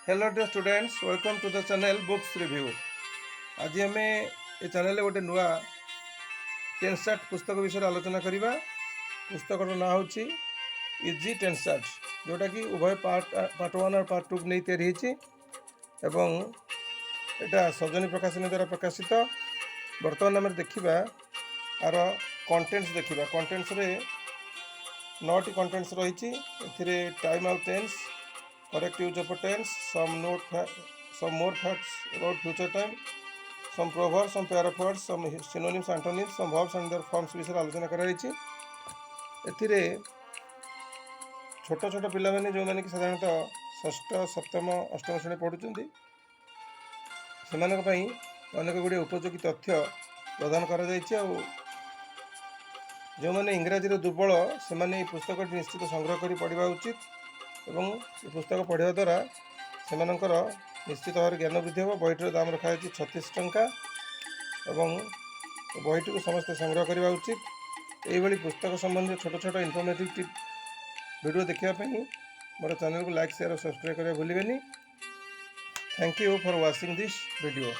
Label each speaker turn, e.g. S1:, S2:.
S1: Hello dear students, welcome to the channel books review. आज आम ये चैनल गोटे नुआ टेन्सार्ट पुस्तक विषय आलोचना करवा। पुस्तक ना हूँ इजी टेन्सार्ट, जोटा कि उभय पार्ट 1 और पार्ट 2 नहीं तैयारी एवं एटा सजनी प्रकाशन द्वारा प्रकाशित। बर्तमान आम देखा आर कंटेंट्स देखा। कंटेंट्स रे 9टी कंटेंट्स रही। Time out tense, correct use of tense, some more facts about future time, some proverbs, some pair of words, some synonyms, antonyms, some verbs and their forms विषय आलोचना कराई। एथिरे छोट छोट पिला माने जो माने कि साधारणतः षष्ठ सप्तम अष्टम श्रेणी पढ़ुचंदी सेमानक पई अनेक गुडी उपयोगी तथ्य प्रदान करा जायछि। आ जो माने इंग्रजी रे दुर्बल से माने पुस्तक निश्चित संग्रह करी पढ़िबा उचित एवं ये पुस्तक पढ़ा द्वारा से निश्चित भाव ज्ञान वृद्धि हो। बहीटर दाम रखा 36 टंका एवं बहीटी को समस्त संग्रह करने उचित। यही पुस्तक संबंधी छोट छोट इनफॉर्मेटिव वीडियो देखापी मोर चैनल को लाइक शेयर और सब्सक्राइब करने भूलें। Thank you for watching this video.